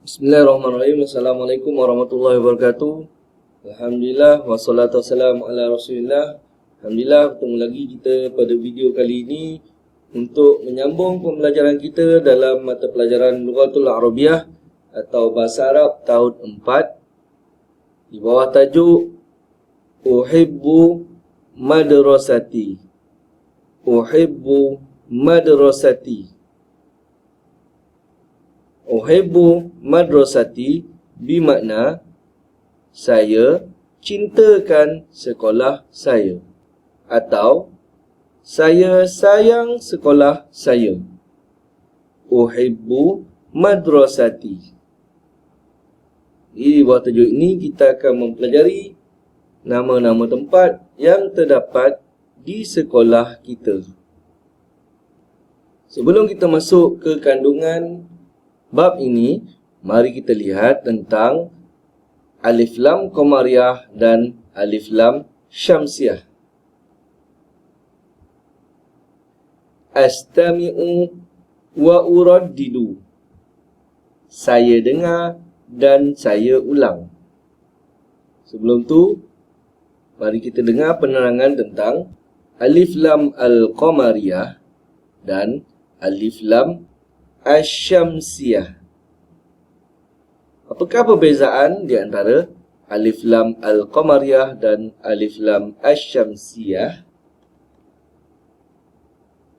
Bismillahirrahmanirrahim. Assalamualaikum warahmatullahi wabarakatuh. Alhamdulillah, wassalatu wassalamu ala rasulillah. Alhamdulillah, bertemu lagi kita pada video kali ini untuk menyambung pembelajaran kita dalam mata pelajaran Lughatul Arabiyah atau Bahasa Arab tahun 4 di bawah tajuk Uhibbu Madrasati. Uhibbu Madrasati. Uhibbu madrasati bermakna saya cintakan sekolah saya atau saya sayang sekolah saya. Uhibbu madrasati. Di bawah tajuk ini kita akan mempelajari nama-nama tempat yang terdapat di sekolah kita. Sebelum kita masuk ke kandungan bab ini, mari kita lihat tentang alif lam qamariyah dan alif lam syamsiyah. Astami'u wa uraddidu. Saya dengar dan saya ulang. Sebelum tu, mari kita dengar penerangan tentang alif lam al-qamariyah dan alif lam asy-syamsiyah. Apakah perbezaan di antara alif lam al-qamariyah dan alif lam asy-syamsiyah?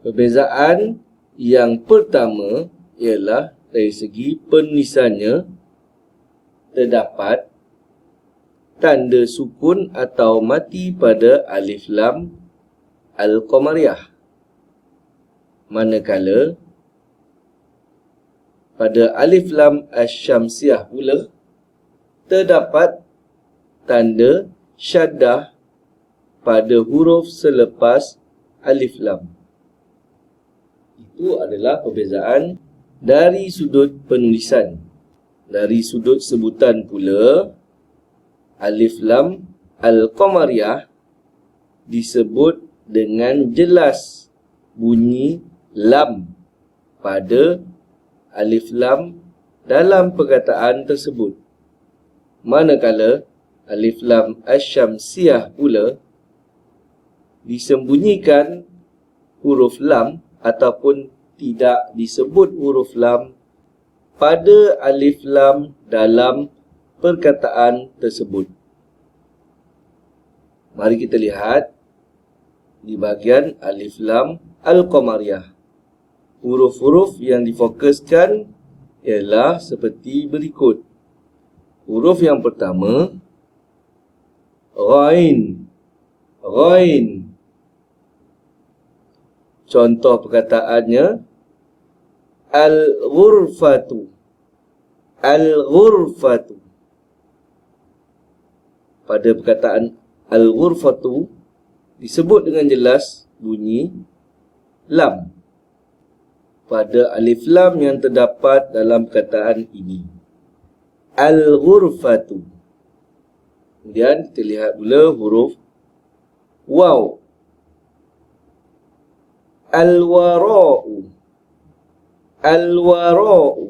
Perbezaan yang pertama ialah dari segi penulisannya terdapat tanda sukun atau mati pada alif lam al-qamariyah. Manakala pada alif lam asy-syamsiyah pula terdapat tanda syaddah pada huruf selepas alif lam. Itu adalah perbezaan dari sudut penulisan. Dari sudut sebutan pula, alif lam al-qamariyah disebut dengan jelas bunyi lam pada alif lam dalam perkataan tersebut. Manakala alif lam asy-syamsiyah pula disembunyikan huruf lam ataupun tidak disebut huruf lam pada alif lam dalam perkataan tersebut. Mari kita lihat di bahagian alif lam al-qamariyah. Huruf-huruf yang difokuskan ialah seperti berikut. Huruf yang pertama, ghain. Ghain. Contoh perkataannya, al-ghurfatu. Al-ghurfatu. Pada perkataan al-ghurfatu disebut dengan jelas bunyi lam pada alif lam yang terdapat dalam perkataan ini. Al-ghurfatu. Kemudian kita lihat pula huruf waw. Al-wara'u. Al-wara'u.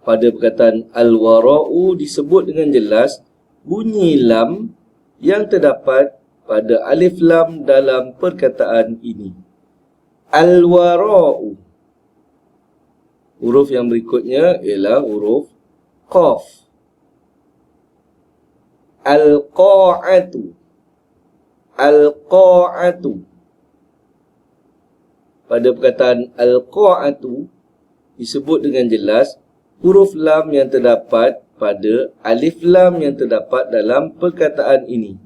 Pada perkataan al-wara'u disebut dengan jelas bunyi lam yang terdapat pada alif lam dalam perkataan ini. Al-wara'u. Huruf yang berikutnya ialah huruf qaf. Al-qa'atu. Al-qa'atu. Pada perkataan al-qa'atu disebut dengan jelas huruf lam yang terdapat pada alif lam yang terdapat dalam perkataan ini.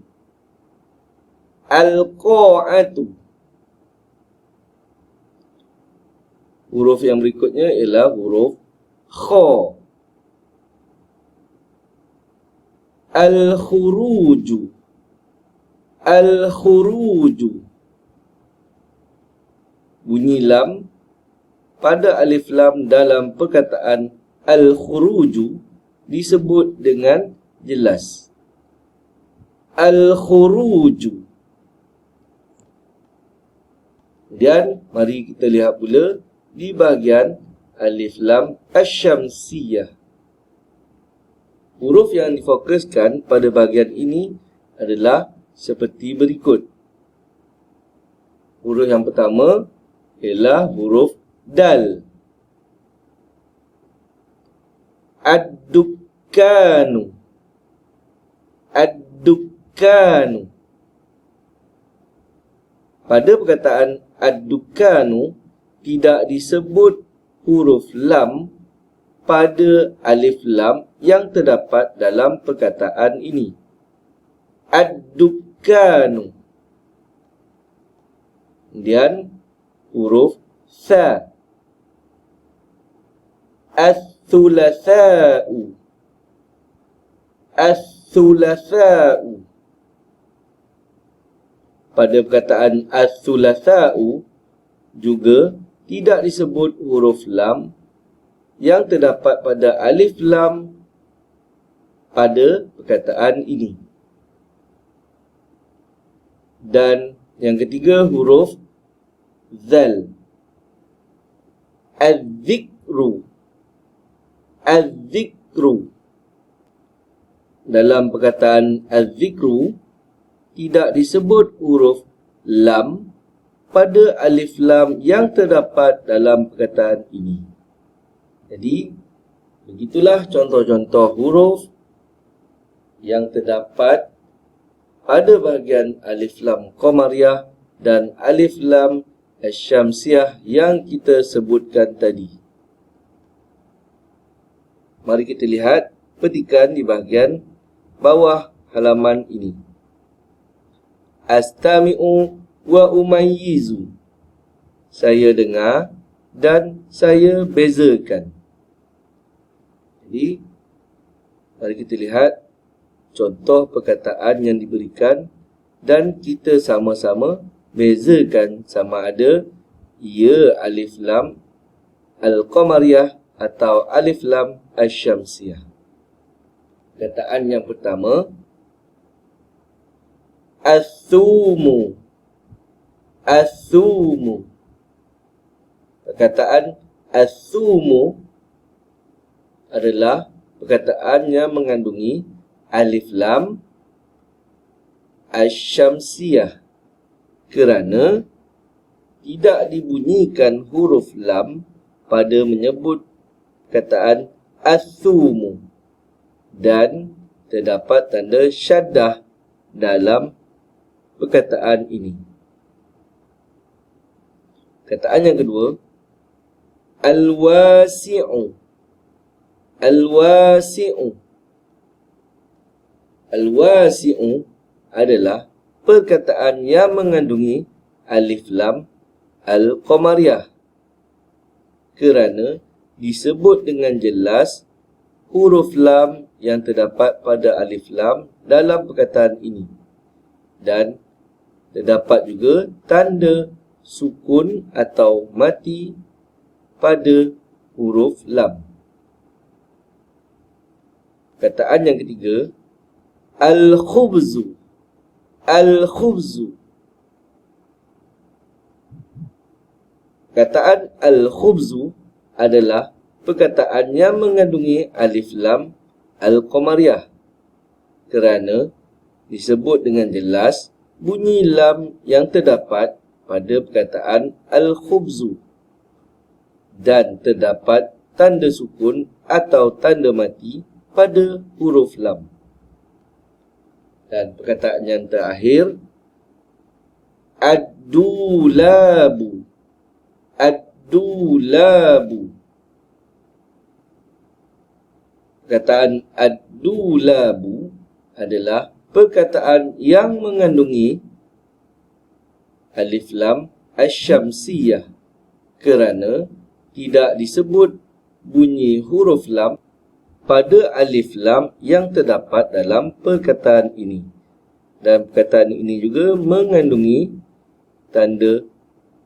Al-qa'atu. Huruf yang berikutnya ialah huruf kha. Al-khuruju. Al-khuruju. Bunyi lam pada alif lam dalam perkataan al-khuruju disebut dengan jelas. Al-khuruju. Kemudian mari kita lihat pula di bahagian alif lam asy-syamsiyah. huruf yang difokuskan pada bahagian ini adalah seperti berikut. Huruf yang pertama ialah huruf dal. Ad-dukkanu. Ad-dukkanu. Pada perkataan ad-dukkanu tidak disebut huruf lam pada alif lam yang terdapat dalam perkataan ini. Ad-dukkanu. Kemudian huruf sa. As-thulatha'u. As-thulatha'u. Pada perkataan as-thulatha'u juga tidak disebut huruf lam yang terdapat pada alif lam pada perkataan ini. Dan yang ketiga huruf zal. Az-zikru. Az-zikru. Dalam perkataan az-zikru tidak disebut huruf lam pada alif lam yang terdapat dalam perkataan ini. Jadi, begitulah contoh-contoh huruf yang terdapat pada bahagian alif lam qamariyah dan alif lam asy-syamsiyah yang kita sebutkan tadi. Mari kita lihat petikan di bahagian bawah halaman ini. Astami'u wa umayyizu. Saya dengar dan saya bezakan. Jadi, mari kita lihat contoh perkataan yang diberikan dan kita sama-sama bezakan sama ada ia alif lam al-qamariyah atau alif lam asy-syamsiyah. Perkataan yang pertama, as-sumu. As-sumu. Perkataan as-sumu adalah perkataan yang mengandungi alif lam asy-syamsiyah kerana tidak dibunyikan huruf lam pada menyebut perkataan as-sumu dan terdapat tanda syaddah dalam perkataan ini. Perkataan yang kedua, al-wasi'u. Al-wasi'u. Al-wasi'u adalah perkataan yang mengandungi alif lam al-qamariyah kerana disebut dengan jelas huruf lam yang terdapat pada alif lam dalam perkataan ini. Dan terdapat juga tanda sukun atau mati pada huruf lam. Perkataan yang ketiga, al-khubzu. Al-khubzu. Perkataan al-khubzu adalah perkataan yang mengandungi alif lam al-qamariyah kerana disebut dengan jelas bunyi lam yang terdapat pada perkataan al-khubzu dan terdapat tanda sukun atau tanda mati pada huruf lam. Dan perkataan yang terakhir, ad-dulabu. Ad-dulabu. Perkataan ad-dulabu adalah perkataan yang mengandungi alif lam asy-syamsiyah kerana tidak disebut bunyi huruf lam pada alif lam yang terdapat dalam perkataan ini. Dan perkataan ini juga mengandungi tanda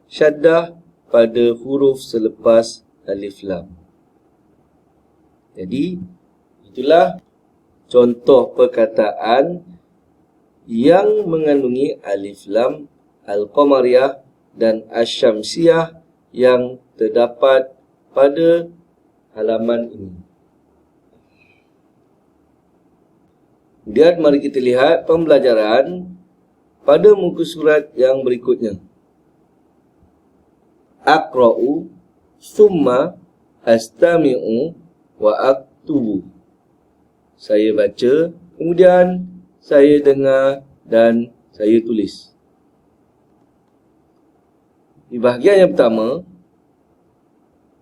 syaddah pada huruf selepas alif lam. Jadi, itulah contoh perkataan yang mengandungi alif lam al-qamariyah dan asy-syamsiyah yang terdapat pada halaman ini. Kemudian mari kita lihat pembelajaran pada muka surat yang berikutnya. Aqra'u thumma astami'u wa aktubu. Saya baca, kemudian saya dengar dan saya tulis. Di bahagian yang pertama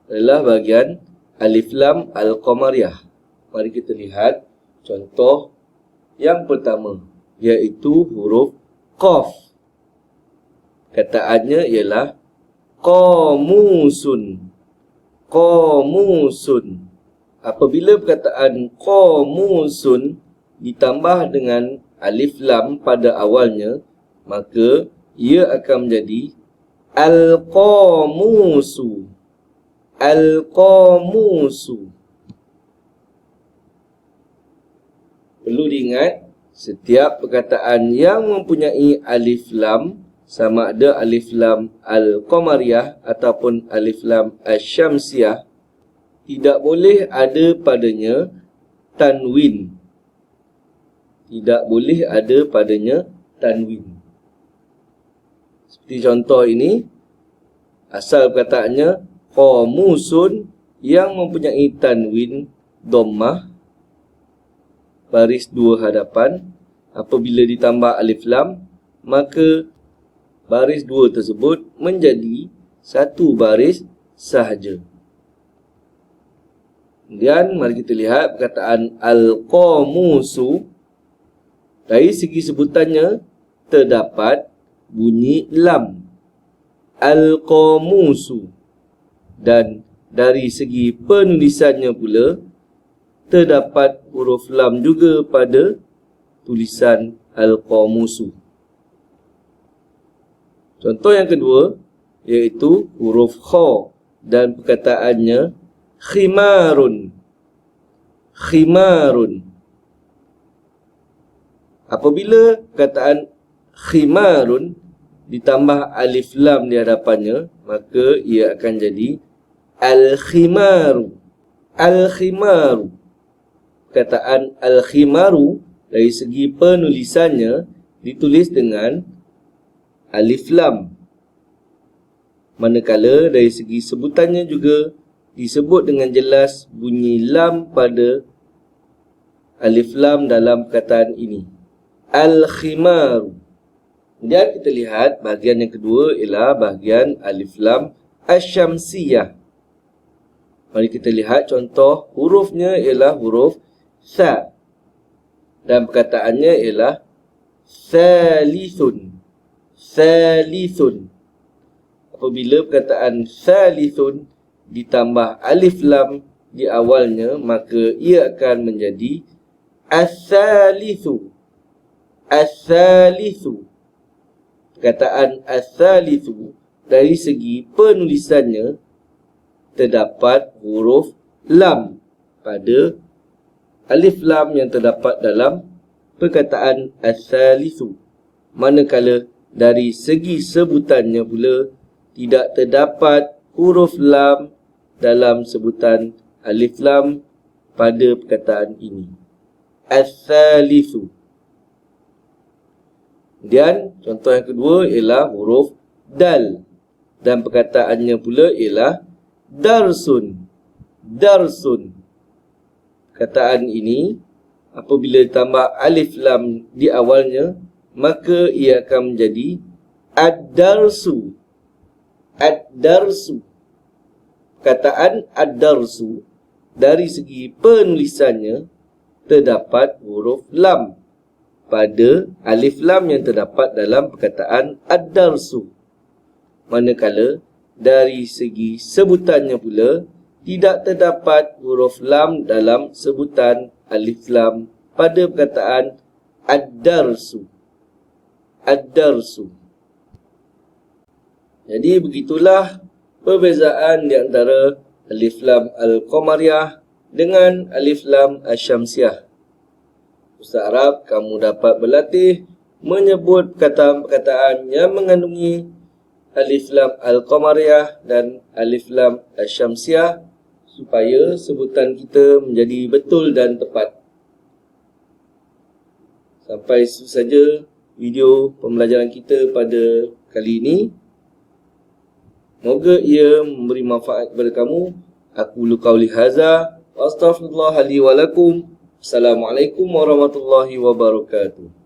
adalah bahagian Alif Lam Al-Qamariyah. Mari kita lihat contoh yang pertama, iaitu huruf Qaf. Kataannya ialah qamusun. Qamusun. Apabila perkataan qamusun ditambah dengan alif lam pada awalnya, maka ia akan menjadi al-qamusu. Al-qamusu. Perlu diingat, setiap perkataan yang mempunyai alif lam, sama ada alif lam al-qamariyah ataupun alif lam asy-syamsiyah, tidak boleh ada padanya tanwin. Tidak boleh ada padanya tanwin. Seperti contoh ini, asal perkataannya qamusun yang mempunyai tanwin dhammah baris dua hadapan. Apabila ditambah alif lam, maka baris dua tersebut menjadi satu baris sahaja. Kemudian mari kita lihat perkataan al-qamusu. Dari segi sebutannya terdapat bunyi lam. Al-qamusu. Dan dari segi penulisannya pula terdapat huruf lam juga pada tulisan al-qamusu. Contoh yang kedua iaitu huruf kha dan perkataannya khimarun. Khimarun. Apabila perkataan khimarun ditambah alif lam di hadapannya, maka ia akan jadi al-khimaru. Al-khimaru. Perkataan al-khimaru dari segi penulisannya ditulis dengan alif lam. Manakala dari segi sebutannya juga disebut dengan jelas bunyi lam pada alif lam dalam perkataan ini. Al-khimaru. Kemudian kita lihat bahagian yang kedua ialah bahagian alif lam asy-syamsiyah. Mari kita lihat contoh hurufnya ialah huruf Sa. Dan perkataannya ialah Salithun. Salithun. Apabila perkataan Salithun ditambah alif lam di awalnya, maka ia akan menjadi As-Salithu. As-Salithu. Perkataan As-Salithu dari segi penulisannya terdapat huruf lam pada alif lam yang terdapat dalam perkataan as-salithu. Manakala dari segi sebutannya pula tidak terdapat huruf lam dalam sebutan alif lam pada perkataan ini. As-salithu. Kemudian contoh yang kedua ialah huruf dal dan perkataannya pula ialah darsun. Darsun. Perkataan ini apabila ditambah alif lam di awalnya, maka ia akan menjadi ad-darsu. Ad-darsu. Perkataan ad-darsu dari segi penulisannya terdapat huruf lam pada alif lam yang terdapat dalam perkataan ad-darsu. Manakala dari segi sebutannya pula tidak terdapat huruf lam dalam sebutan alif lam pada perkataan ad-darsu. Ad-darsu. Jadi begitulah perbezaan di antara alif lam al-qamariyah dengan alif lam asy-syamsiyah. Ustaz harap kamu dapat berlatih menyebut perkataan-perkataan yang mengandungi alif lam al-qamariyah dan alif lam asy-syamsiyah supaya sebutan kita menjadi betul dan tepat. Sampai itu saja video pembelajaran kita pada kali ini. Moga ia memberi manfaat kepada kamu. Aku qauli hadza wa astaghfirullah li wa lakum. Assalamualaikum warahmatullahi wabarakatuh.